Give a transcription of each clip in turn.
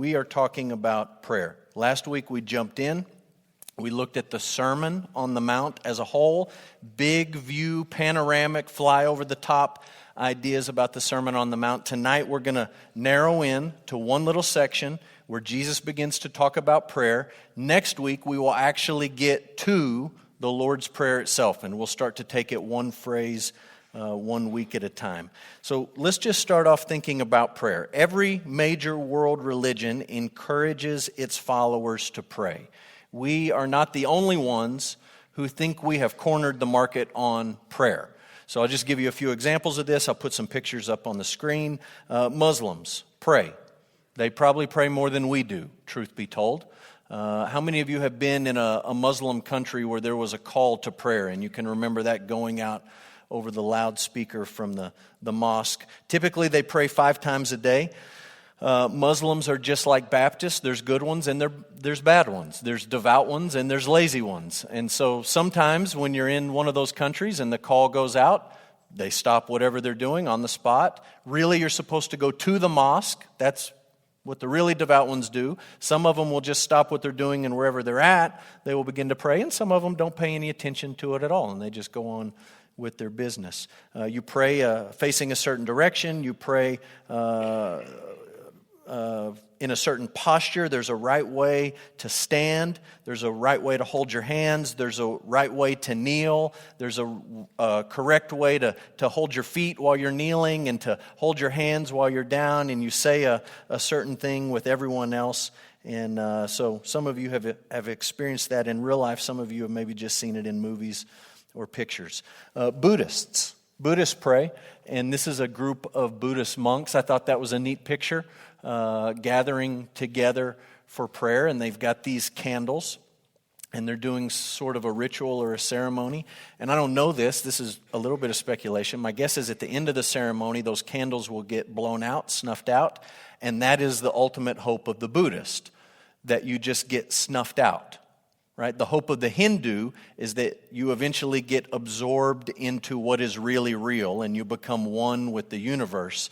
we are talking about prayer. Last week we jumped in. We looked at the Sermon on the Mount as a whole, big view, panoramic, fly over the top ideas about the Sermon on the Mount. Tonight we're going to narrow in to one little section where Jesus begins to talk about prayer. Next week we will actually get to the Lord's Prayer itself, and we'll start to take it one phrase 1 week at a time. So let's just start off thinking about prayer. Every major world religion encourages its followers to pray. We are not the only ones who think we have cornered the market on prayer. So I'll just give you a few examples of this. I'll put some pictures up on the screen. Muslims pray. They probably pray more than we do, truth be told. How many of you have been in a Muslim country where there was a call to prayer, and you can remember that going out over the loudspeaker from the mosque? Typically, they pray 5 times a day. Muslims are just like Baptists. There's good ones and there's bad ones. There's devout ones and there's lazy ones. And so sometimes when you're in one of those countries and the call goes out, they stop whatever they're doing on the spot. Really, you're supposed to go to the mosque. That's what the really devout ones do. Some of them will just stop what they're doing, and wherever they're at, they will begin to pray. And some of them don't pay any attention to it at all, and they just go on with their business. You pray facing a certain direction. You pray in a certain posture. There's a right way to stand. There's a right way to hold your hands. There's a right way to kneel. There's a correct way to hold your feet while you're kneeling and to hold your hands while you're down. And you say a certain thing with everyone else. And so some of you have experienced that in real life. Some of you have maybe just seen it in movies or pictures. Buddhists pray. And this is a group of Buddhist monks. I thought that was a neat picture. Gathering together for prayer, and they've got these candles, and they're doing sort of a ritual or a ceremony. And I don't know this is a little bit of speculation. My guess is at the end of the ceremony, those candles will get blown out, snuffed out, and that is the ultimate hope of the Buddhist, that you just get snuffed out, right? The hope of the Hindu is that you eventually get absorbed into what is really real, and you become one with the universe.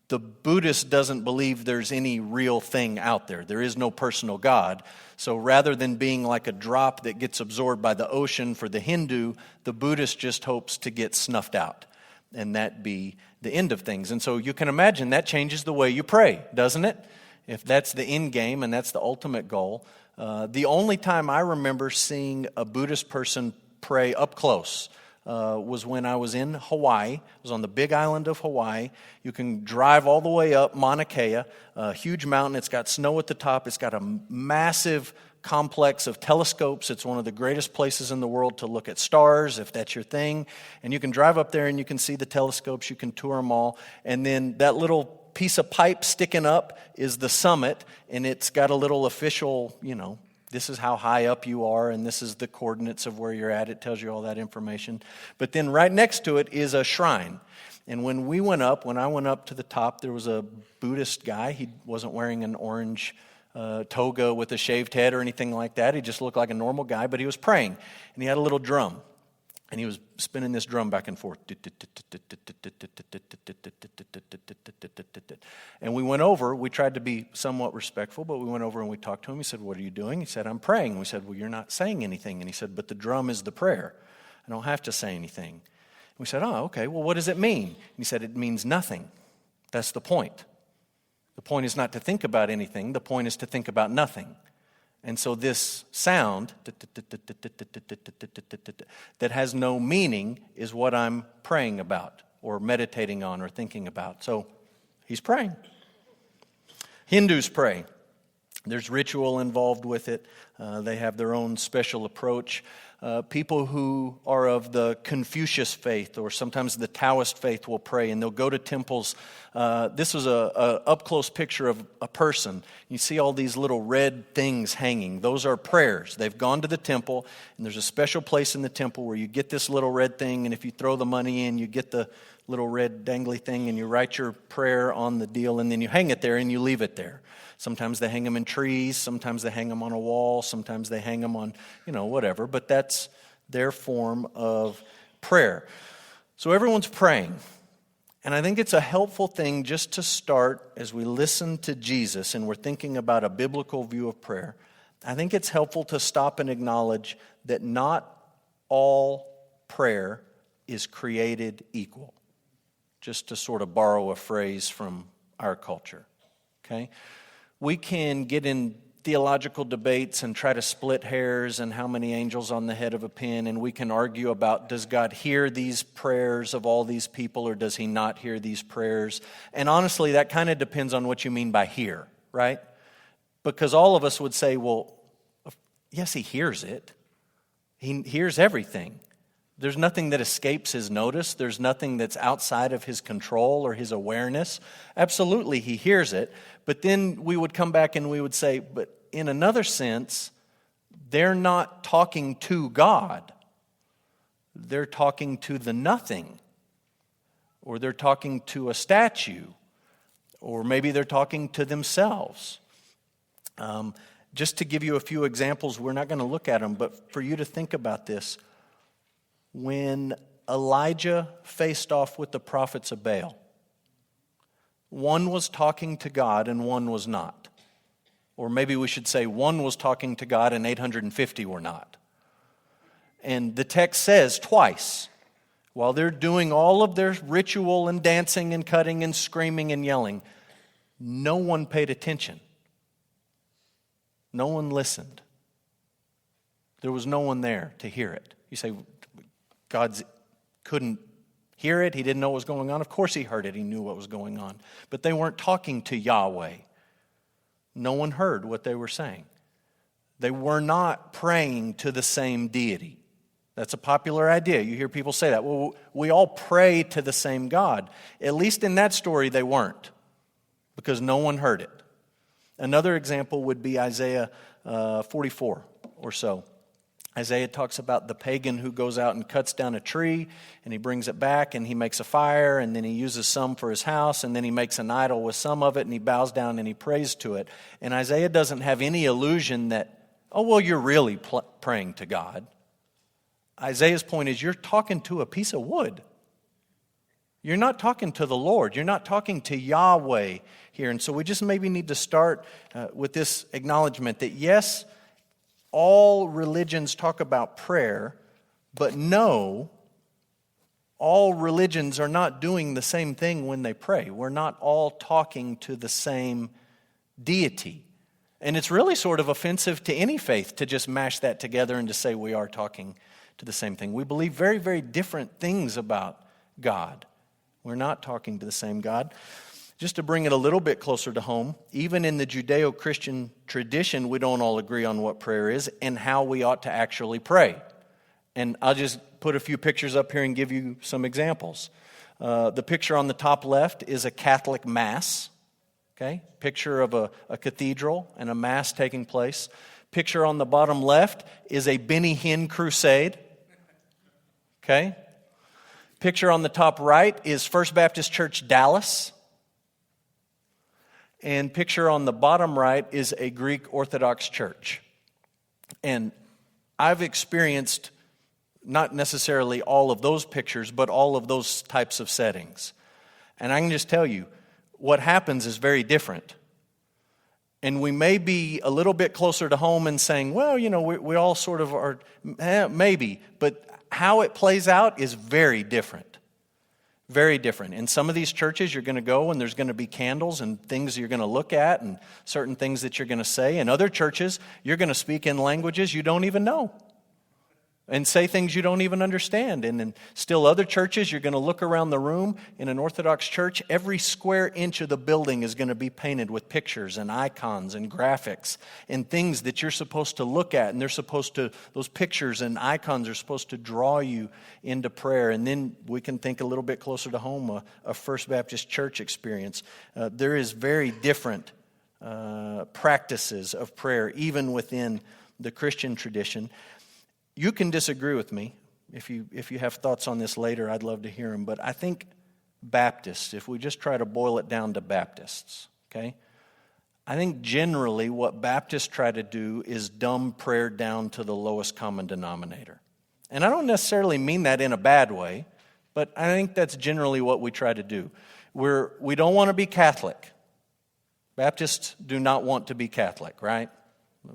The Buddhist doesn't believe there's any real thing out there. There is no personal God. So rather than being like a drop that gets absorbed by the ocean for the Hindu, the Buddhist just hopes to get snuffed out and that be the end of things. And so you can imagine that changes the way you pray, doesn't it? If that's the end game and that's the ultimate goal. The only time I remember seeing a Buddhist person pray up close was when I was in Hawaii. I was on the big island of Hawaii. You can drive all the way up Mauna Kea, a huge mountain. It's got snow at the top. It's got a massive complex of telescopes. It's one of the greatest places in the world to look at stars, if that's your thing. And you can drive up there and you can see the telescopes. You can tour them all. And then that little piece of pipe sticking up is the summit, and it's got a little official, this is how high up you are, and this is the coordinates of where you're at. It tells you all that information. But then right next to it is a shrine. And when I went up to the top, there was a Buddhist guy. He wasn't wearing an orange toga with a shaved head or anything like that. He just looked like a normal guy, but he was praying. And he had a little drum. And he was spinning this drum back and forth. And we tried to be somewhat respectful, but we went over and we talked to him. He said, "What are you doing?" He said, "I'm praying." We said, "Well, you're not saying anything." And he said, "But the drum is the prayer. I don't have to say anything." And we said, "Oh, okay, well, what does it mean?" And he said, "It means nothing. That's the point. The point is not to think about anything. The point is to think about nothing." And so this sound that has no meaning is what I'm praying about or meditating on or thinking about. So he's praying. Hindus pray. There's ritual involved with it. They have their own special approach. People who are of the Confucius faith or sometimes the Taoist faith will pray, and they'll go to temples. This was a up-close picture of a person. You see all these little red things hanging. Those are prayers. They've gone to the temple, and there's a special place in the temple where you get this little red thing, and if you throw the money in, you get the little red dangly thing, and you write your prayer on the deal, and then you hang it there, and you leave it there. Sometimes they hang them in trees, sometimes they hang them on a wall, sometimes they hang them on, whatever. But that's their form of prayer. So everyone's praying. And I think it's a helpful thing just to start as we listen to Jesus and we're thinking about a biblical view of prayer. I think it's helpful to stop and acknowledge that not all prayer is created equal, just to sort of borrow a phrase from our culture, okay? We can get in theological debates and try to split hairs and how many angels on the head of a pin, and we can argue about, does God hear these prayers of all these people or does he not hear these prayers? And honestly, that kind of depends on what you mean by hear, right? Because all of us would say, well, yes, he hears it. He hears everything. There's nothing that escapes his notice. There's nothing that's outside of his control or his awareness. Absolutely, he hears it. But then we would come back and we would say, but in another sense, they're not talking to God. They're talking to the nothing. Or they're talking to a statue. Or maybe they're talking to themselves. Just to give you a few examples, we're not going to look at them, but for you to think about this. When Elijah faced off with the prophets of Baal, one was talking to God and one was not. Or maybe we should say one was talking to God and 850 were not. And the text says twice, while they're doing all of their ritual and dancing and cutting and screaming and yelling, no one paid attention. No one listened. There was no one there to hear it. You say, God couldn't hear it. He didn't know what was going on. Of course he heard it. He knew what was going on. But they weren't talking to Yahweh. No one heard what they were saying. They were not praying to the same deity. That's a popular idea. You hear people say that. Well, we all pray to the same God. At least in that story, they weren't, because no one heard it. Another example would be Isaiah 44 or so. Isaiah talks about the pagan who goes out and cuts down a tree, and he brings it back, and he makes a fire, and then he uses some for his house, and then he makes an idol with some of it, and he bows down and he prays to it. And Isaiah doesn't have any illusion that, oh, well, you're really praying to God. Isaiah's point is, you're talking to a piece of wood. You're not talking to the Lord. You're not talking to Yahweh here. And so we just maybe need to start with this acknowledgement that, yes, all religions talk about prayer, but no, all religions are not doing the same thing when they pray. We're not all talking to the same deity. And it's really sort of offensive to any faith to just mash that together and to say we are talking to the same thing. We believe very, very different things about God. We're not talking to the same God. Just to bring it a little bit closer to home, even in the Judeo-Christian tradition, we don't all agree on what prayer is and how we ought to actually pray. And I'll just put a few pictures up here and give you some examples. The picture on the top left is a Catholic Mass. Okay? Picture of a cathedral and a Mass taking place. Picture on the bottom left is a Benny Hinn crusade. Okay? Picture on the top right is First Baptist Church, Dallas. And picture on the bottom right is a Greek Orthodox church. And I've experienced not necessarily all of those pictures, but all of those types of settings. And I can just tell you, what happens is very different. And we may be a little bit closer to home and saying, well, you know, we all sort of are, maybe. But how it plays out is very different. Very different. In some of these churches, you're going to go and there's going to be candles and things you're going to look at and certain things that you're going to say. In other churches, you're going to speak in languages you don't even know and say things you don't even understand. And in still other churches, you're going to look around the room. In an Orthodox church, every square inch of the building is going to be painted with pictures and icons and graphics and things that you're supposed to look at. And those pictures and icons are supposed to draw you into prayer. And then we can think a little bit closer to home, a First Baptist Church experience. There is very different practices of prayer, even within the Christian tradition. You can disagree with me. If you have thoughts on this later, I'd love to hear them. But I think Baptists, if we just try to boil it down to Baptists, okay? I think generally what Baptists try to do is dumb prayer down to the lowest common denominator. And I don't necessarily mean that in a bad way, But I think that's generally what we try to do. We don't want to be Catholic. Baptists do not want to be Catholic, right?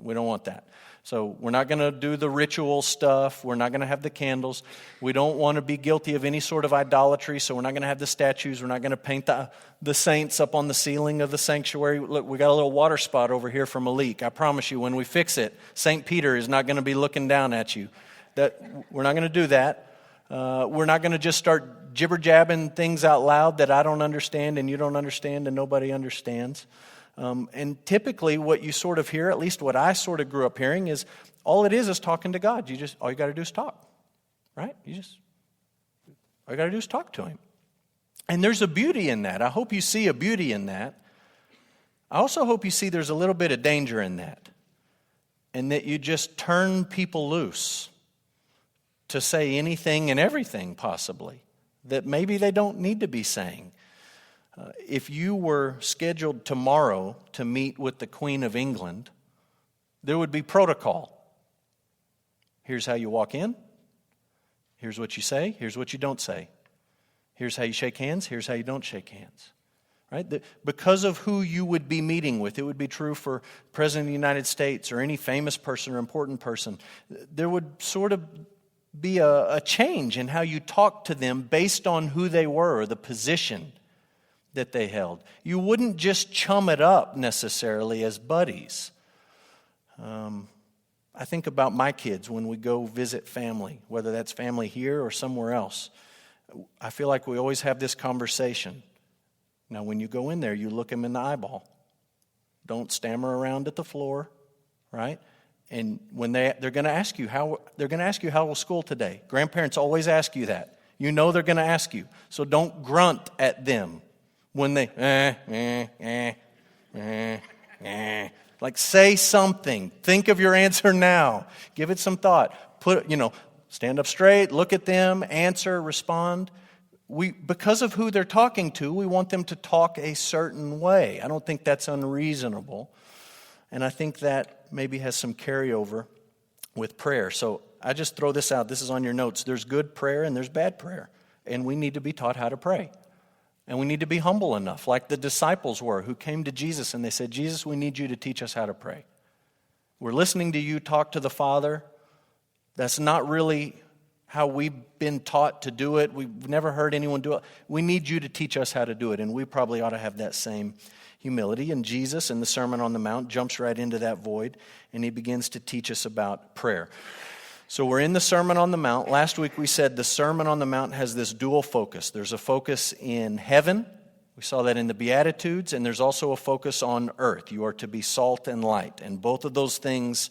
We don't want that. So we're not going to do the ritual stuff. We're not going to have the candles. We don't want to be guilty of any sort of idolatry, so we're not going to have the statues. We're not going to paint the saints up on the ceiling of the sanctuary. Look, we got a little water spot over here from a leak. I promise you, when we fix it, St. Peter is not going to be looking down at you. We're not going to do that. We're not going to just start jibber-jabbing things out loud that I don't understand and you don't understand and nobody understands. And typically what you sort of hear, at least what I sort of grew up hearing, is all it is talking to God. All you got to do is talk, right? All you got to do is talk to Him. And there's a beauty in that. I hope you see a beauty in that. I also hope you see there's a little bit of danger in that. And that you just turn people loose to say anything and everything possibly that maybe they don't need to be saying. If you were scheduled tomorrow to meet with the Queen of England, there would be protocol. Here's how you walk in. Here's what you say. Here's what you don't say. Here's how you shake hands. Here's how you don't shake hands. Right? Because of who you would be meeting with, it would be true for President of the United States or any famous person or important person. There would sort of be a change in how you talk to them based on who they were or the position that they held. You wouldn't just chum it up necessarily as buddies. I think about my kids when we go visit family, whether that's family here or somewhere else. I feel like we always have this conversation. Now, when you go in there, you look them in the eyeball. Don't stammer around at the floor, right? And when they're going to ask you how was school today. Grandparents always ask you that. You know they're going to ask you, so don't grunt at them when they like say something. Think of your answer now. Give it some thought. Stand up straight, look at them, answer, respond. Because of who they're talking to, we want them to talk a certain way. I don't think that's unreasonable. And I think that maybe has some carryover with prayer. So I just throw this out. This is on your notes. There's good prayer and there's bad prayer. And we need to be taught how to pray. And we need to be humble enough, like the disciples were, who came to Jesus and they said, Jesus, we need you to teach us how to pray. We're listening to you talk to the Father. That's not really how we've been taught to do it. We've never heard anyone do it. We need you to teach us how to do it. And we probably ought to have that same humility. And Jesus, in the Sermon on the Mount, jumps right into that void, and he begins to teach us about prayer. So we're in the Sermon on the Mount. Last week we said the Sermon on the Mount has this dual focus. There's a focus in heaven. We saw that in the Beatitudes, and there's also a focus on earth. You are to be salt and light, and both of those things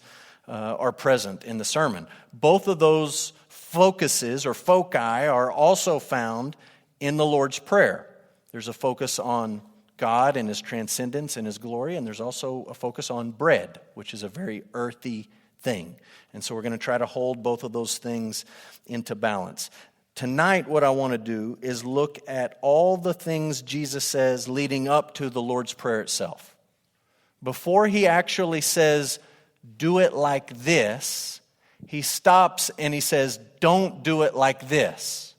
are present in the sermon. Both of those focuses or foci are also found in the Lord's Prayer. There's a focus on God and His transcendence and His glory, and there's also a focus on bread, which is a very earthy thing. And so we're going to try to hold both of those things into balance. Tonight, what I want to do is look at all the things Jesus says leading up to the Lord's Prayer itself. Before He actually says, do it like this, He stops and He says, don't do it like this.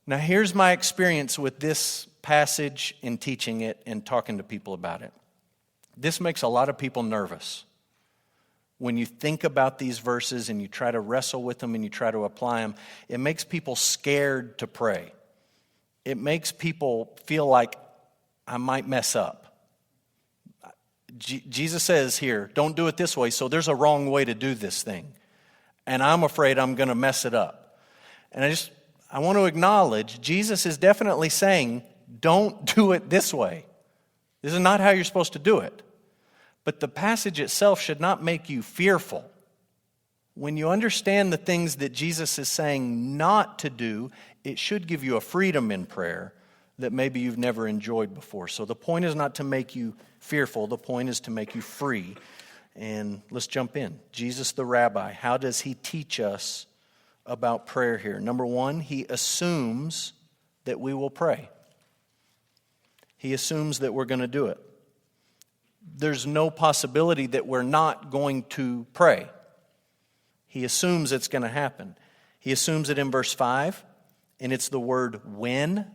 Now, here's my experience with this passage in teaching it and talking to people about it. This makes a lot of people nervous. When you think about these verses and you try to wrestle with them and you try to apply them, it makes people scared to pray. It makes people feel like I might mess up. Jesus says here, don't do it this way, so there's a wrong way to do this thing. And I'm afraid I'm going to mess it up. And I want to acknowledge Jesus is definitely saying, don't do it this way. This is not how you're supposed to do it. But the passage itself should not make you fearful. When you understand the things that Jesus is saying not to do, it should give you a freedom in prayer that maybe you've never enjoyed before. So the point is not to make you fearful. The point is to make you free. And let's jump in. Jesus the Rabbi, how does He teach us about prayer here? Number one, He assumes that we will pray. He assumes that we're going to do it. There's no possibility that we're not going to pray. He assumes it's going to happen. He assumes it in verse 5. and it's the word when.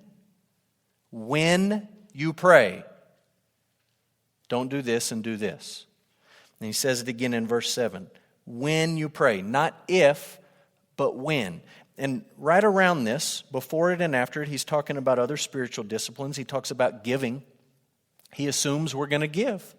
When you pray, don't do this and do this. And he says it again in verse 7. When you pray, not if, but when. And right around this, before it and after it, he's talking about other spiritual disciplines. He talks about giving. He assumes we're going to give.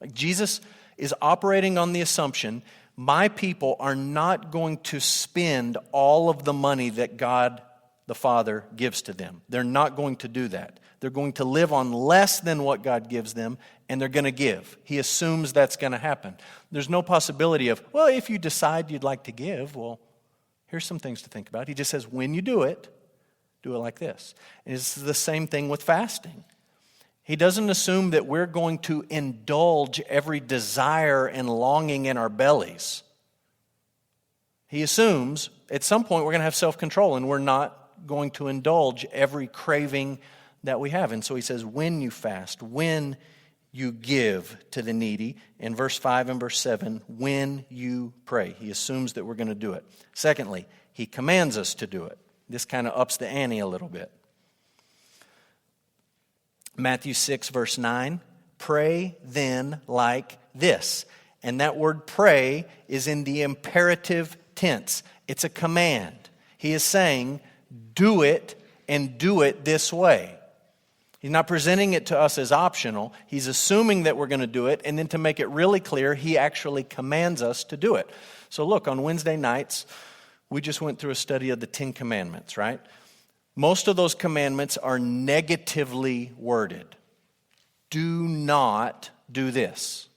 Like Jesus is operating on the assumption, my people are not going to spend all of the money that God the Father gives to them. They're not going to do that. They're going to live on less than what God gives them, and they're going to give. He assumes that's going to happen. There's no possibility of, well, if you decide you'd like to give, well, here's some things to think about. He just says, when you do it like this. And it's the same thing with fasting. He doesn't assume that we're going to indulge every desire and longing in our bellies. He assumes at some point we're going to have self-control and we're not going to indulge every craving that we have. And so he says, when you fast, when you give to the needy. In verse 5 and verse 7, when you pray. He assumes that we're going to do it. Secondly, he commands us to do it. This kind of ups the ante a little bit. Matthew 6, verse 9, pray then like this. And that word pray is in the imperative tense. It's a command. He is saying, do it and do it this way. He's not presenting it to us as optional. He's assuming that we're going to do it, and then to make it really clear, he actually commands us to do it. So look, on Wednesday nights, we just went through a study of the 10 Commandments, right? Most of those commandments are negatively worded. Do not do this.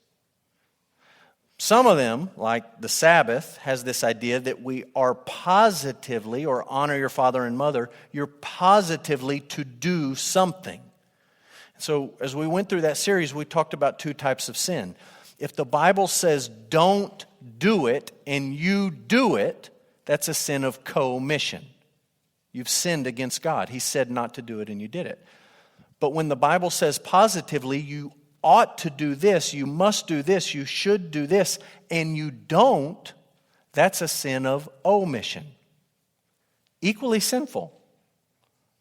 Some of them, like the Sabbath, has this idea that we are positively, or honor your father and mother, you're positively to do something. So as we went through that series, we talked about two types of sin. If the Bible says don't do it and you do it, that's a sin of commission. You've sinned against God. He said not to do it and you did it. But when the Bible says positively, you ought to do this, you must do this, you should do this, and you don't, that's a sin of omission. Equally sinful.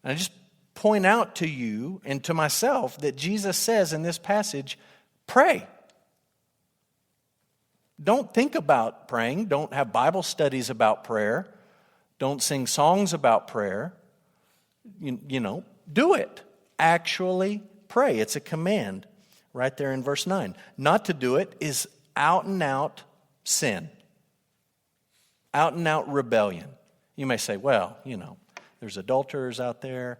And I just point out to you and to myself that Jesus says in this passage, pray. Don't think about praying. Don't have Bible studies about prayer. Don't sing songs about prayer. Do it. Actually pray. It's a command right there in verse 9. Not to do it is out and out sin. Out and out rebellion. You may say, well, there's adulterers out there,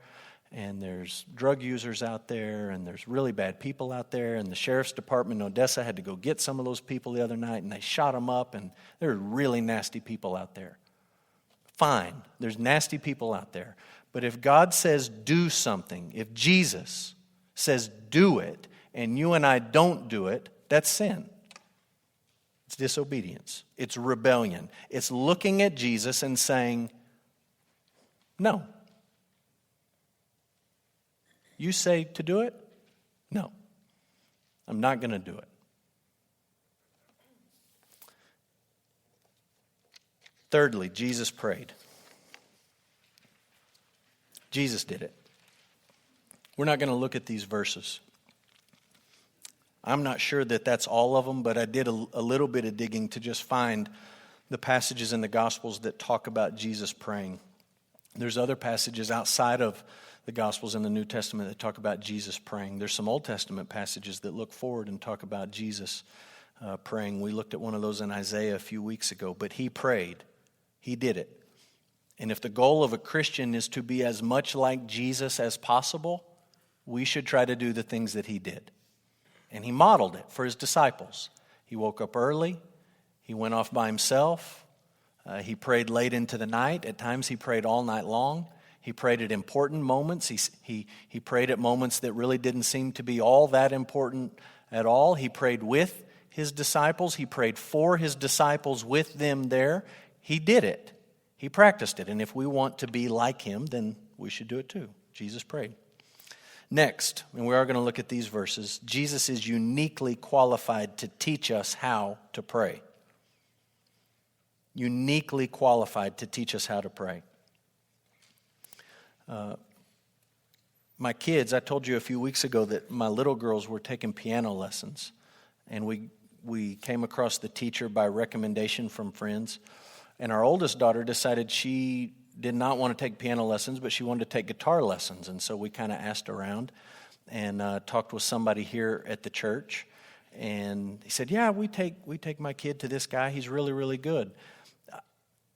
and there's drug users out there, and there's really bad people out there, and the sheriff's department in Odessa had to go get some of those people the other night, and they shot them up, and there are really nasty people out there. Fine, there's nasty people out there. But if God says do something, if Jesus says do it, and you and I don't do it, that's sin. It's disobedience. It's rebellion. It's looking at Jesus and saying, no. You say to do it? No. I'm not going to do it. Thirdly, Jesus prayed. Jesus did it. We're not going to look at these verses. I'm not sure that that's all of them, but I did a little bit of digging to just find the passages in the Gospels that talk about Jesus praying. There's other passages outside of the Gospels in the New Testament that talk about Jesus praying. There's some Old Testament passages that look forward and talk about Jesus praying. We looked at one of those in Isaiah a few weeks ago, but he prayed. He did it. And if the goal of a Christian is to be as much like Jesus as possible, we should try to do the things that he did. And he modeled it for his disciples. He woke up early. He went off by himself. He prayed late into the night. At times he prayed all night long. He prayed at important moments. He prayed at moments that really didn't seem to be all that important at all. He prayed with his disciples. He prayed for his disciples with them there. He did it. He practiced it. And if we want to be like him, then we should do it too. Jesus prayed. Next, and we are going to look at these verses, Jesus is uniquely qualified to teach us how to pray. Uniquely qualified to teach us how to pray. My kids, I told you a few weeks ago that my little girls were taking piano lessons, and we came across the teacher by recommendation from friends. And our oldest daughter decided she did not want to take piano lessons, but she wanted to take guitar lessons. And so we kind of asked around and talked with somebody here at the church. And he said, yeah, we take my kid to this guy. He's really, really good.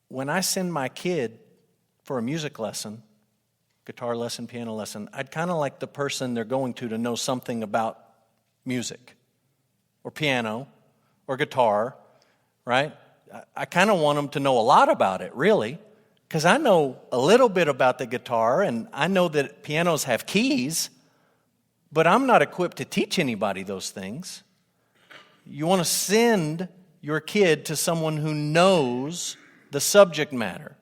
When I send my kid for a music lesson, guitar lesson, piano lesson, I'd kind of like the person they're going to know something about music or piano or guitar, right? I kind of want them to know a lot about it, really, because I know a little bit about the guitar, and I know that pianos have keys, but I'm not equipped to teach anybody those things. You want to send your kid to someone who knows the subject matter.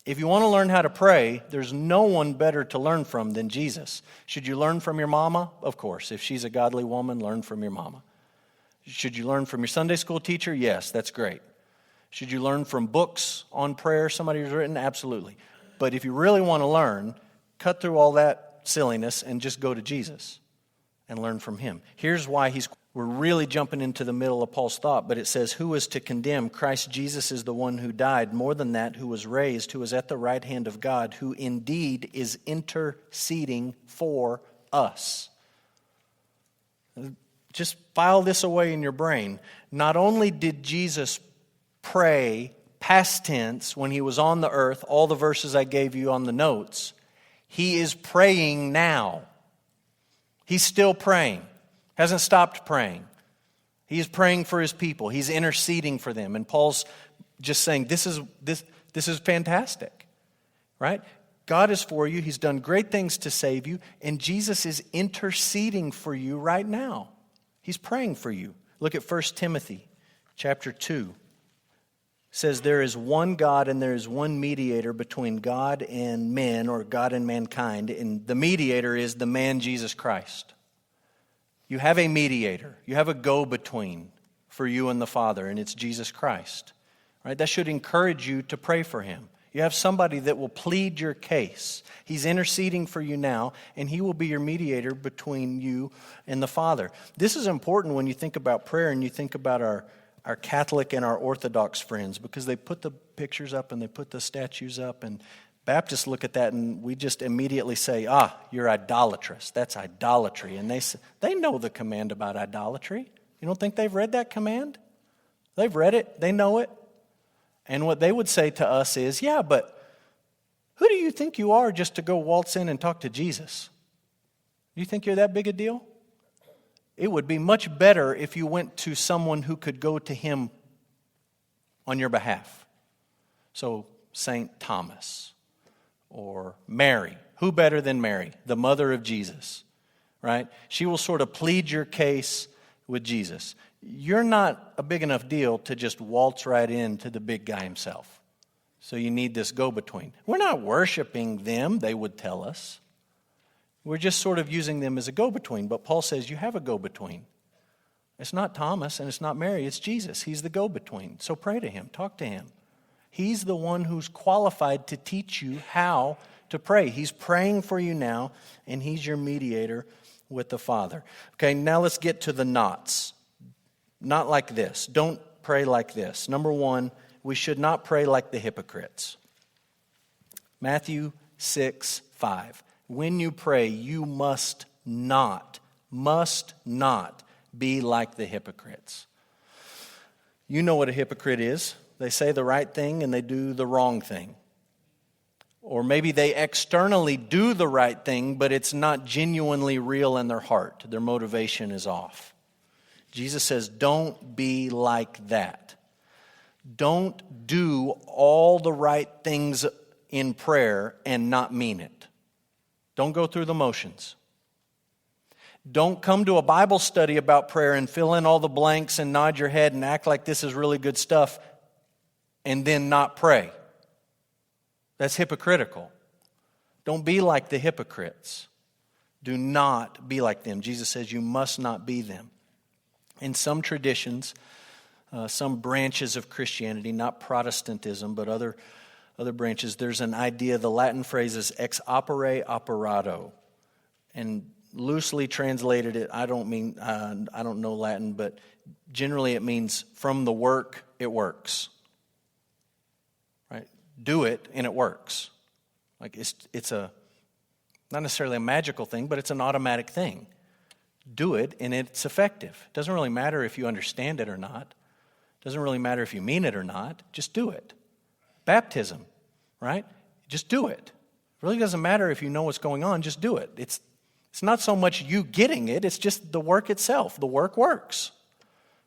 If you want to learn how to pray, there's no one better to learn from than Jesus. Should you learn from your mama? Of course. If she's a godly woman, learn from your mama. Should you learn from your Sunday school teacher? Yes, that's great. Should you learn from books on prayer somebody has written? Absolutely. But if you really want to learn, cut through all that silliness and just go to Jesus and learn from him. Here's why we're really jumping into the middle of Paul's thought, but it says, who is to condemn? Christ Jesus is the one who died. More than that, who was raised, who is at the right hand of God, who indeed is interceding for us. Just file this away in your brain. Not only did Jesus pray past tense when he was on the earth, all the verses I gave you on the notes, he is praying now. He's still praying. Hasn't stopped praying. He's praying for his people. He's interceding for them. And Paul's just saying, this is fantastic, right? God is for you. He's done great things to save you. And Jesus is interceding for you right now. He's praying for you. Look at 1 Timothy chapter 2. It says, there is one God and there is one mediator between God and men, or God and mankind. And the mediator is the man Jesus Christ. You have a mediator. You have a go-between for you and the Father, and it's Jesus Christ. Right? That should encourage you to pray for him. You have somebody that will plead your case. He's interceding for you now, and he will be your mediator between you and the Father. This is important when you think about prayer and you think about our Catholic and our Orthodox friends, because they put the pictures up and they put the statues up, and Baptists look at that and we just immediately say, you're idolatrous. That's idolatry. And they know the command about idolatry. You don't think they've read that command? They've read it. They know it. And what they would say to us is, yeah, but who do you think you are just to go waltz in and talk to Jesus? You think you're that big a deal? It would be much better if you went to someone who could go to him on your behalf. So St. Thomas or Mary. Who better than Mary, the mother of Jesus, right? She will sort of plead your case with Jesus. You're not a big enough deal to just waltz right into the big guy himself. So you need this go-between. We're not worshiping them, they would tell us. We're just sort of using them as a go-between. But Paul says you have a go-between. It's not Thomas and it's not Mary, it's Jesus. He's the go-between. So pray to him, talk to him. He's the one who's qualified to teach you how to pray. He's praying for you now, and he's your mediator with the Father. Okay, now let's get to the nots. Not like this. Don't pray like this. Number one, we should not pray like the hypocrites. Matthew 6:5. When you pray, you must not be like the hypocrites. You know what a hypocrite is. They say the right thing and they do the wrong thing. Or maybe they externally do the right thing, but it's not genuinely real in their heart. Their motivation is off. Jesus says, don't be like that. Don't do all the right things in prayer and not mean it. Don't go through the motions. Don't come to a Bible study about prayer and fill in all the blanks and nod your head and act like this is really good stuff and then not pray. That's hypocritical. Don't be like the hypocrites. Do not be like them. Jesus says you must not be them. In some traditions, some branches of Christianity, not Protestantism, but other other branches, there's an idea, the Latin phrase is ex opere operato. And loosely translated, I don't know Latin, but generally it means from the work, it works. Right? Do it and it works. Like it's a not necessarily a magical thing, but it's an automatic thing. Do it and it's effective. It doesn't really matter if you understand it or not. It doesn't really matter if you mean it or not. Just do it. Baptism, right? Just do it. It really doesn't matter if you know what's going on. Just do it. It's not so much you getting it. It's just the work itself. The work works.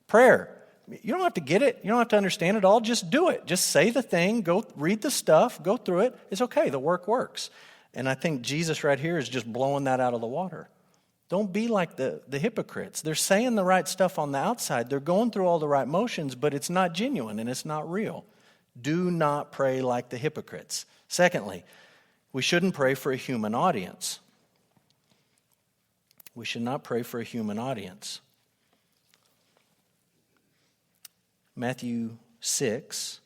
Prayer. You don't have to get it. You don't have to understand it all. Just do it. Just say the thing. Go read the stuff. Go through it. It's okay. The work works. And I think Jesus right here is just blowing that out of the water. Don't be like the hypocrites. They're saying the right stuff on the outside. They're going through all the right motions, but it's not genuine and it's not real. Do not pray like the hypocrites. Secondly, we shouldn't pray for a human audience. We should not pray for a human audience. Matthew 6,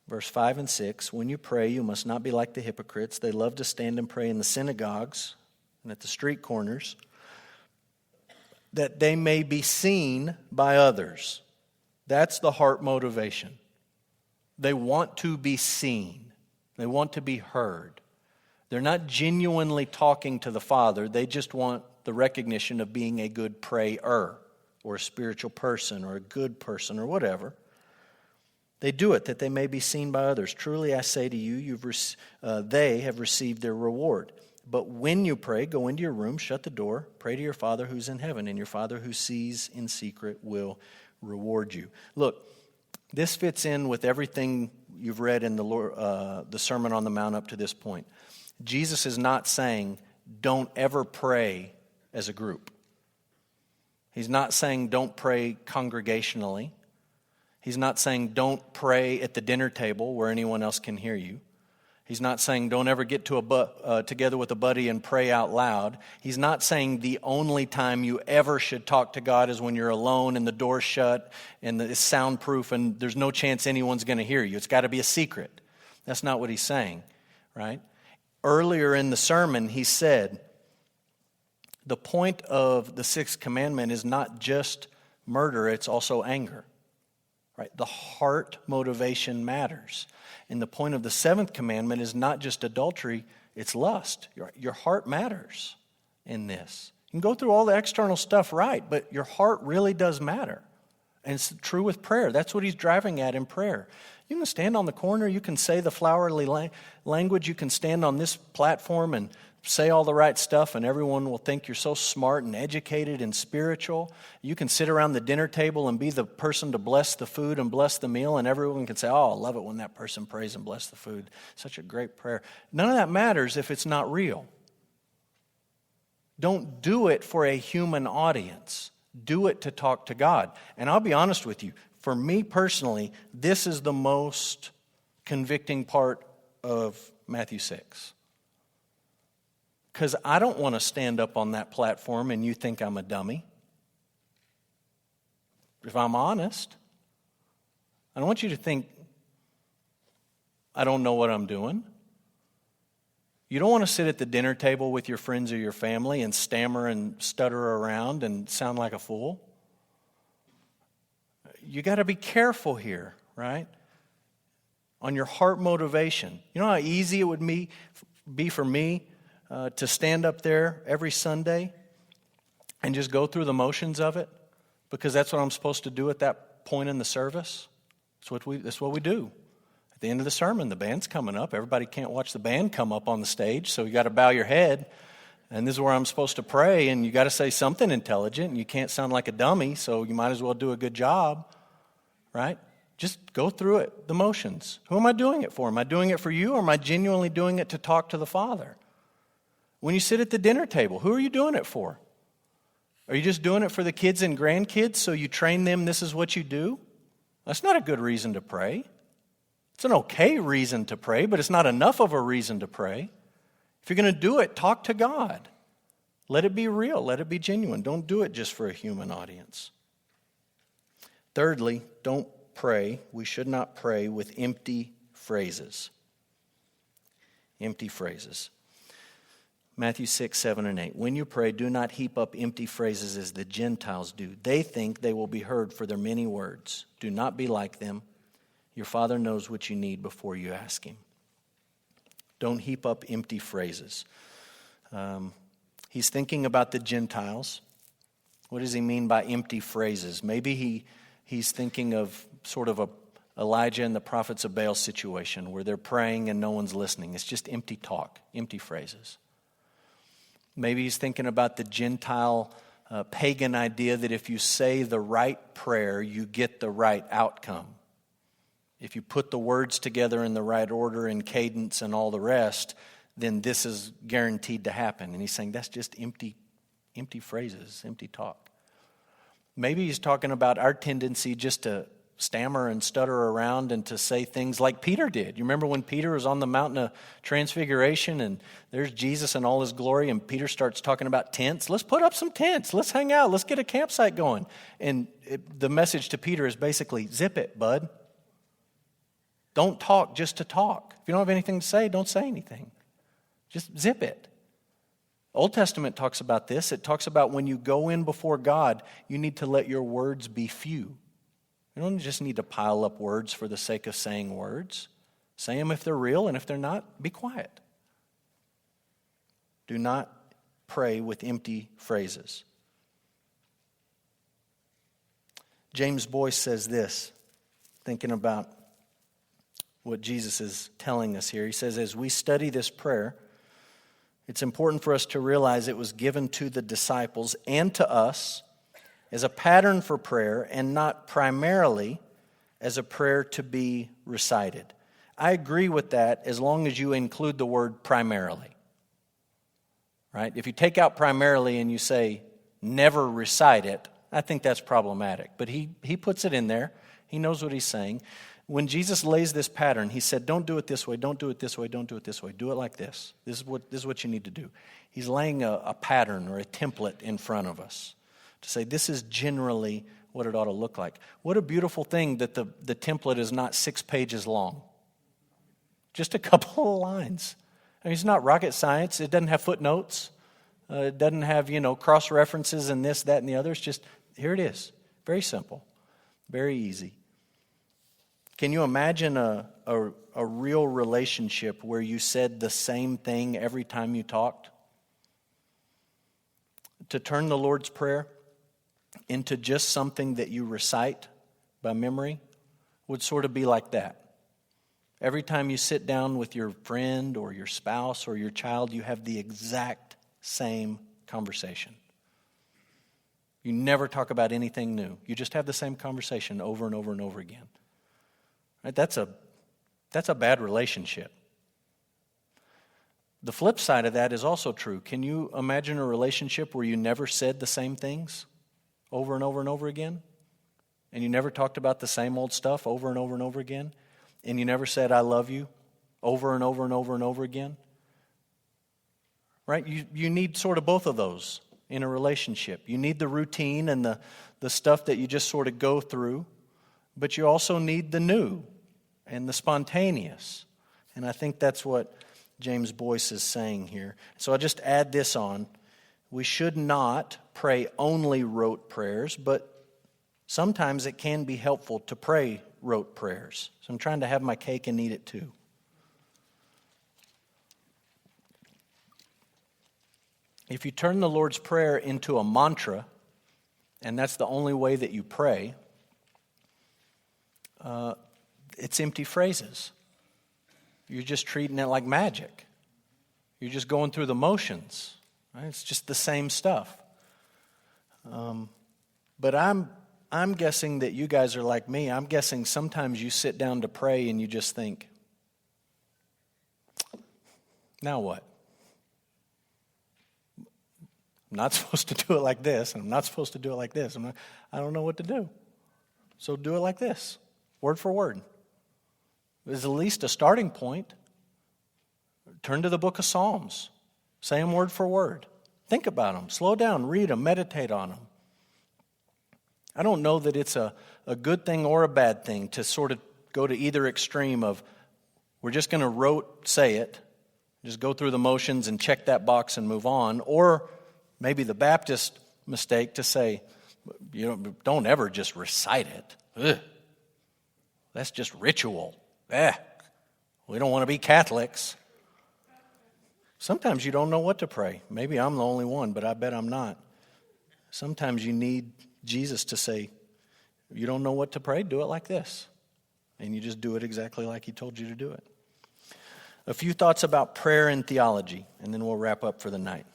verse 5 and 6, when you pray, you must not be like the hypocrites. They love to stand and pray in the synagogues and at the street corners, that they may be seen by others. That's the heart motivation. They want to be seen. They want to be heard. They're not genuinely talking to the Father. They just want the recognition of being a good prayer or a spiritual person or a good person or whatever. They do it that they may be seen by others. Truly I say to you, they have received their reward. But when you pray, go into your room, shut the door, pray to your Father who's in heaven, and your Father who sees in secret will reward you. Look, this fits in with everything you've read in the Sermon on the Mount up to this point. Jesus is not saying, don't ever pray as a group. He's not saying don't pray congregationally. He's not saying don't pray at the dinner table where anyone else can hear you. He's not saying don't ever get together with a buddy and pray out loud. He's not saying the only time you ever should talk to God is when you're alone and the door's shut and it's soundproof and there's no chance anyone's going to hear you. It's got to be a secret. That's not what he's saying, right? Earlier in the sermon, he said, the point of the sixth commandment is not just murder, it's also anger. Right? The heart motivation matters. And the point of the seventh commandment is not just adultery, it's lust. Your heart matters in this. You can go through all the external stuff right, but your heart really does matter. And it's true with prayer. That's what he's driving at in prayer. You can stand on the corner, you can say the flowery language, you can stand on this platform and say all the right stuff and everyone will think you're so smart and educated and spiritual. You can sit around the dinner table and be the person to bless the food and bless the meal and everyone can say, oh, I love it when that person prays and bless the food. Such a great prayer. None of that matters if it's not real. Don't do it for a human audience. Do it to talk to God. And I'll be honest with you, for me personally, this is the most convicting part of Matthew 6. Because I don't want to stand up on that platform and you think I'm a dummy. If I'm honest, I don't want you to think I don't know what I'm doing. You don't want to sit at the dinner table with your friends or your family and stammer and stutter around and sound like a fool. You got to be careful here, right? On your heart motivation. You know how easy it would be for me to stand up there every Sunday and just go through the motions of it because that's what I'm supposed to do at that point in the service. That's what we do. At the end of the sermon, the band's coming up. Everybody can't watch the band come up on the stage, so you got to bow your head. And this is where I'm supposed to pray, and you got to say something intelligent, and you can't sound like a dummy, so you might as well do a good job, right? Just go through it, the motions. Who am I doing it for? Am I doing it for you, or am I genuinely doing it to talk to the Father? When you sit at the dinner table, who are you doing it for? Are you just doing it for the kids and grandkids so you train them this is what you do? That's not a good reason to pray. It's an okay reason to pray, but it's not enough of a reason to pray. If you're going to do it, talk to God. Let it be real. Let it be genuine. Don't do it just for a human audience. Thirdly, don't pray. We should not pray with empty phrases. Empty phrases. Matthew 6, 7, and 8. When you pray, do not heap up empty phrases as the Gentiles do. They think they will be heard for their many words. Do not be like them. Your Father knows what you need before you ask Him. Don't heap up empty phrases. He's thinking about the Gentiles. What does he mean by empty phrases? Maybe he's thinking of sort of a Elijah and the prophets of Baal situation where they're praying and no one's listening. It's just empty talk, empty phrases. Maybe he's thinking about the Gentile pagan idea that if you say the right prayer, you get the right outcome. If you put the words together in the right order and cadence and all the rest, then this is guaranteed to happen. And he's saying that's just empty phrases, empty talk. Maybe he's talking about our tendency just to stammer and stutter around and to say things like Peter did. You remember when Peter was on the mountain of transfiguration and there's Jesus in all his glory and Peter starts talking about tents? Let's put up some tents. Let's hang out. Let's get a campsite going. And the message to Peter is basically, zip it, bud. Don't talk just to talk. If you don't have anything to say, don't say anything. Just zip it. Old Testament talks about this. It talks about when you go in before God, you need to let your words be few. You don't just need to pile up words for the sake of saying words. Say them if they're real, and if they're not, be quiet. Do not pray with empty phrases. James Boyce says this, thinking about what Jesus is telling us here. He says, as we study this prayer, it's important for us to realize it was given to the disciples and to us as a pattern for prayer and not primarily as a prayer to be recited. I agree with that as long as you include the word primarily. Right? If you take out primarily and you say never recite it, I think that's problematic. But he puts it in there. He knows what he's saying. When Jesus lays this pattern, he said, don't do it this way, don't do it this way, don't do it this way. Do it like this. This is what you need to do. He's laying a pattern or a template in front of us to say this is generally what it ought to look like. What a beautiful thing that the template is not 6 pages long. Just a couple of lines. I mean, it's not rocket science. It doesn't have footnotes. It doesn't have, cross-references and this, that, and the other. It's just, here it is. Very simple. Very easy. Can you imagine a real relationship where you said the same thing every time you talked? To turn the Lord's Prayer into just something that you recite by memory would sort of be like that. Every time you sit down with your friend or your spouse or your child, you have the exact same conversation. You never talk about anything new. You just have the same conversation over and over and over again. Right? That's a bad relationship. The flip side of that is also true. Can you imagine a relationship where you never said the same things over and over and over again? And you never talked about the same old stuff over and over and over again? And you never said, I love you over and over and over and over again? Right? You need sort of both of those in a relationship. You need the routine and the stuff that you just sort of go through, but you also need the new and the spontaneous. And I think that's what James Boyce is saying here. So I'll just add this on. We should not pray only rote prayers, but sometimes it can be helpful to pray rote prayers. So I'm trying to have my cake and eat it too. If you turn the Lord's Prayer into a mantra, and that's the only way that you pray, it's empty phrases. You're just treating it like magic. You're just going through the motions. Right? It's just the same stuff. But I'm guessing that you guys are like me. I'm guessing sometimes you sit down to pray and you just think, now what? I'm not supposed to do it like this, and I'm not supposed to do it like this. I don't know what to do. So do it like this, word for word. There's at least a starting point. Turn to the book of Psalms. Say them word for word. Think about them. Slow down. Read them. Meditate on them. I don't know that it's a good thing or a bad thing to sort of go to either extreme of we're just going to say it, just go through the motions and check that box and move on. Or maybe the Baptist mistake to say, don't ever just recite it. Ugh. That's just ritual. We don't want to be Catholics. Sometimes you don't know what to pray. Maybe I'm the only one, but I bet I'm not. Sometimes you need Jesus to say, you don't know what to pray? Do it like this. And you just do it exactly like he told you to do it. A few thoughts about prayer and theology, and then we'll wrap up for the night.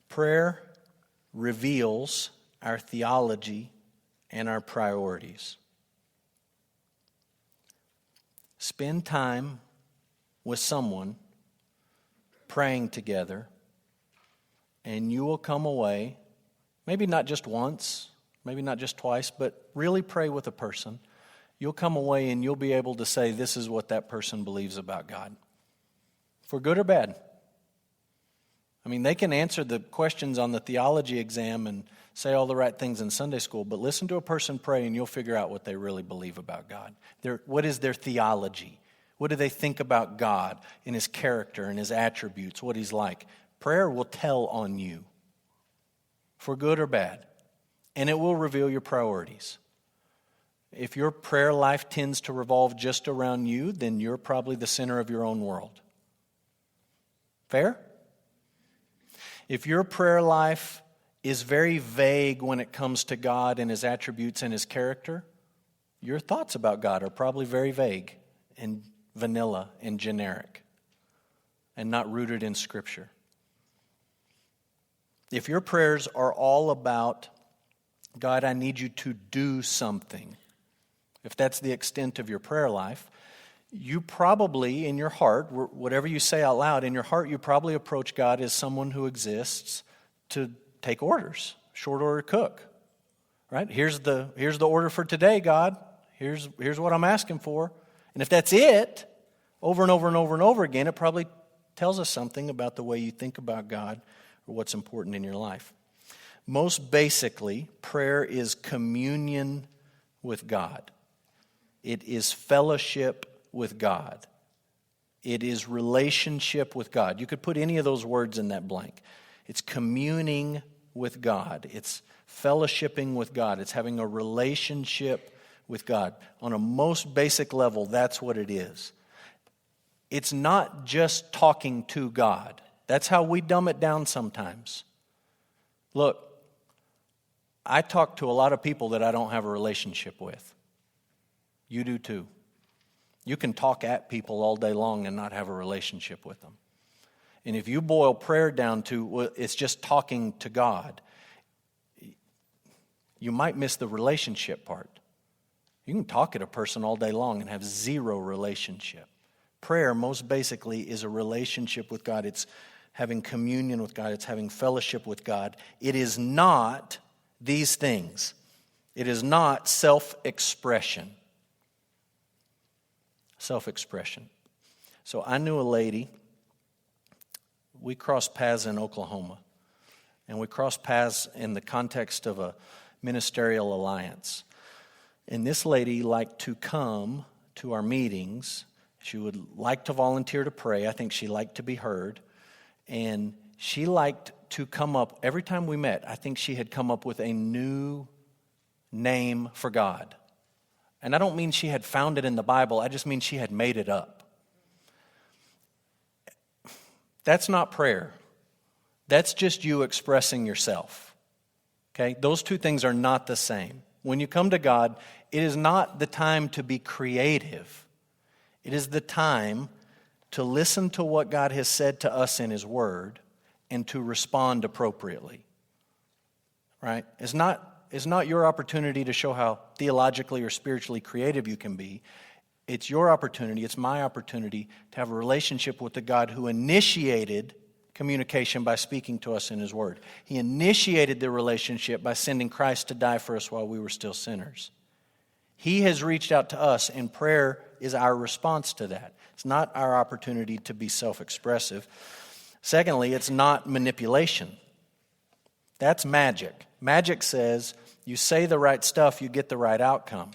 Prayer reveals our theology and our priorities. Spend time with someone praying together, and you will come away, maybe not just once, maybe not just twice, but really pray with a person. You'll come away and you'll be able to say, this is what that person believes about God. For good or bad. I mean, they can answer the questions on the theology exam and say all the right things in Sunday school, but listen to a person pray and you'll figure out what they really believe about God. What is their theology? What do they think about God and his character and his attributes, what he's like? Prayer will tell on you, for good or bad, and it will reveal your priorities. If your prayer life tends to revolve just around you, then you're probably the center of your own world. Fair? If your prayer life is very vague when it comes to God and his attributes and his character, your thoughts about God are probably very vague and vanilla and generic and not rooted in Scripture. If your prayers are all about, God, I need you to do something, if that's the extent of your prayer life, you probably, in your heart, whatever you say out loud, in your heart, you probably approach God as someone who exists to take orders, short order cook, right? Here's the order for today, God. Here's what I'm asking for. And if that's it, over and over and over and over again, it probably tells us something about the way you think about God or what's important in your life. Most basically, prayer is communion with God. It is fellowship with God. It is relationship with God. You could put any of those words in that blank. It's communing with God. It's fellowshipping with God. It's having a relationship with God. On a most basic level, that's what it is. It's not just talking to God. That's how we dumb it down sometimes. Look, I talk to a lot of people that I don't have a relationship with. You do too. You can talk at people all day long and not have a relationship with them. And if you boil prayer down to, well, it's just talking to God, you might miss the relationship part. You can talk at a person all day long and have zero relationship. Prayer, most basically, is a relationship with God. It's having communion with God. It's having fellowship with God. It is not these things. It is not self-expression. Self-expression. So I knew a lady. We crossed paths in Oklahoma. And we crossed paths in the context of a ministerial alliance. And this lady liked to come to our meetings. She would like to volunteer to pray. I think she liked to be heard. And she liked to come up, every time we met, I think she had come up with a new name for God. And I don't mean she had found it in the Bible. I just mean she had made it up. That's not prayer. That's just you expressing yourself. Okay? Those two things are not the same. When you come to God, it is not the time to be creative. It is the time to listen to what God has said to us in His Word and to respond appropriately. Right? It's not your opportunity to show how theologically or spiritually creative you can be. It's your opportunity, it's my opportunity to have a relationship with the God who initiated communication by speaking to us in His Word. He initiated the relationship by sending Christ to die for us while we were still sinners. He has reached out to us, and prayer is our response to that. It's not our opportunity to be self-expressive. Secondly, it's not manipulation. That's magic. Magic says you say the right stuff, you get the right outcome.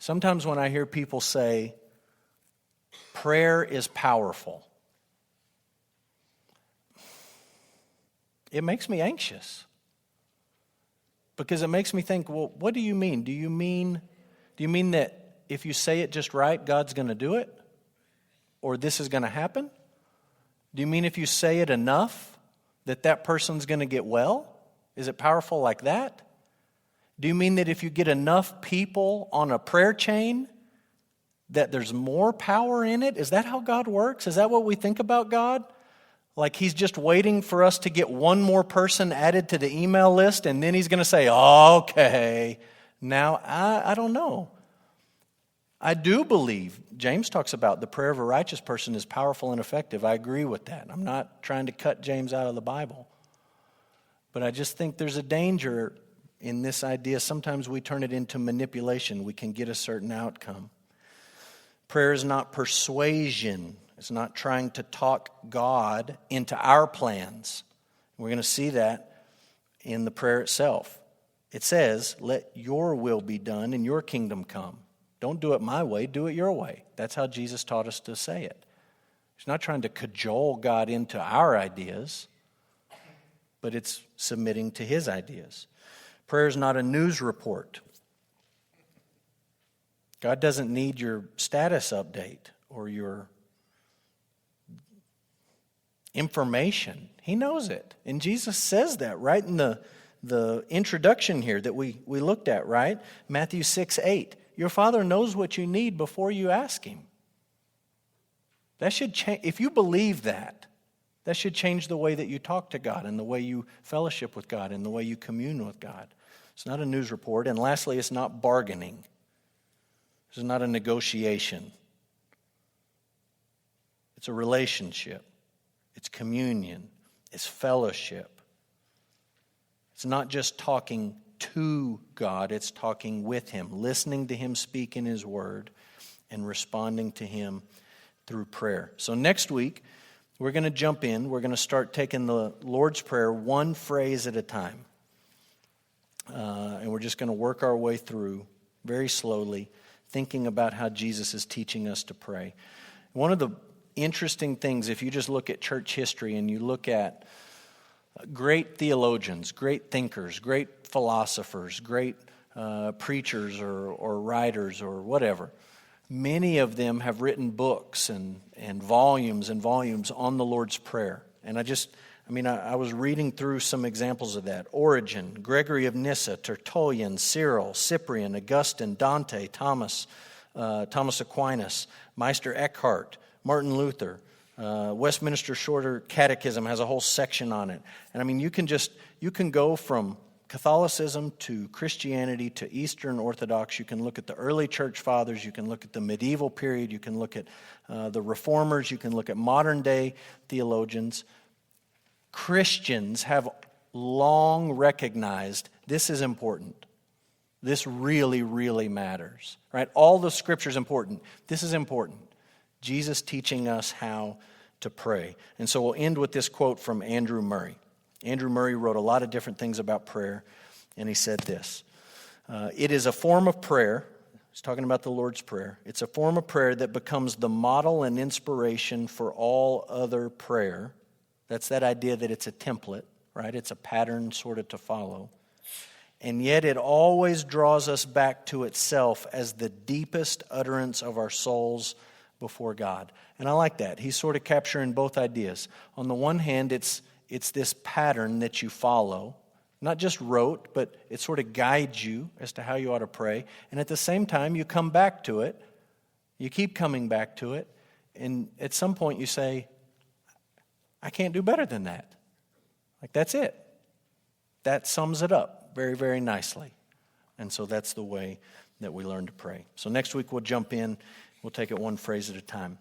Sometimes when I hear people say, prayer is powerful, it makes me anxious. Because it makes me think, well, what do you mean? Do you mean that if you say it just right, God's going to do it? Or this is going to happen? Do you mean if you say it enough that person's going to get well? Is it powerful like that? Do you mean that if you get enough people on a prayer chain, that there's more power in it? Is that how God works? Is that what we think about God? Like he's just waiting for us to get one more person added to the email list, and then he's going to say, okay, now I don't know. I do believe, James talks about the prayer of a righteous person is powerful and effective. I agree with that. I'm not trying to cut James out of the Bible. But I just think there's a danger in this idea. Sometimes we turn it into manipulation. We can get a certain outcome. Prayer is not persuasion. It's not trying to talk God into our plans. We're going to see that in the prayer itself. It says, let your will be done and your kingdom come. Don't do it my way, do it your way. That's how Jesus taught us to say it. He's not trying to cajole God into our ideas, but it's submitting to his ideas. Prayer is not a news report. God doesn't need your status update or your information. He knows it. And Jesus says that right in the introduction here that we looked at, right? Matthew 6:8. Your Father knows what you need before you ask him. That should change. If you believe that should change the way that you talk to God and the way you fellowship with God and the way you commune with God. It's not a news report. And lastly, it's not bargaining. This is not a negotiation. It's a relationship. It's communion. It's fellowship. It's not just talking to God, it's talking with him, listening to him speak in his word, and responding to him through prayer. So next week, we're going to jump in. We're going to start taking the Lord's Prayer one phrase at a time. And we're just going to work our way through very slowly, thinking about how Jesus is teaching us to pray. One of the interesting things, if you just look at church history and you look at great theologians, great thinkers, great philosophers, great preachers or writers or whatever, many of them have written books and volumes and volumes on the Lord's Prayer. And I was reading through some examples of that. Origen, Gregory of Nyssa, Tertullian, Cyril, Cyprian, Augustine, Dante, Thomas Aquinas, Meister Eckhart, Martin Luther. Westminster Shorter Catechism has a whole section on it. And you can go from Catholicism to Christianity to Eastern Orthodox. You can look at the early church fathers. You can look at the medieval period. You can look at the reformers. You can look at modern day theologians. Christians have long recognized this is important. This really, really matters. Right? All the scripture is important. This is important. Jesus teaching us how to pray. And so we'll end with this quote from Andrew Murray. Andrew Murray wrote a lot of different things about prayer, and he said this. It is a form of prayer. He's talking about the Lord's Prayer. It's a form of prayer that becomes the model and inspiration for all other prayer. That's that idea that it's a template, right? It's a pattern sort of to follow. And yet it always draws us back to itself as the deepest utterance of our souls before God. And I like that. He's sort of capturing both ideas. On the one hand, it's this pattern that you follow, not just rote, but it sort of guides you as to how you ought to pray. And at the same time, you come back to it. You keep coming back to it. And at some point you say, I can't do better than that. Like, that's it. That sums it up very, very nicely. And so that's the way that we learn to pray. So next week we'll jump in. We'll take it one phrase at a time.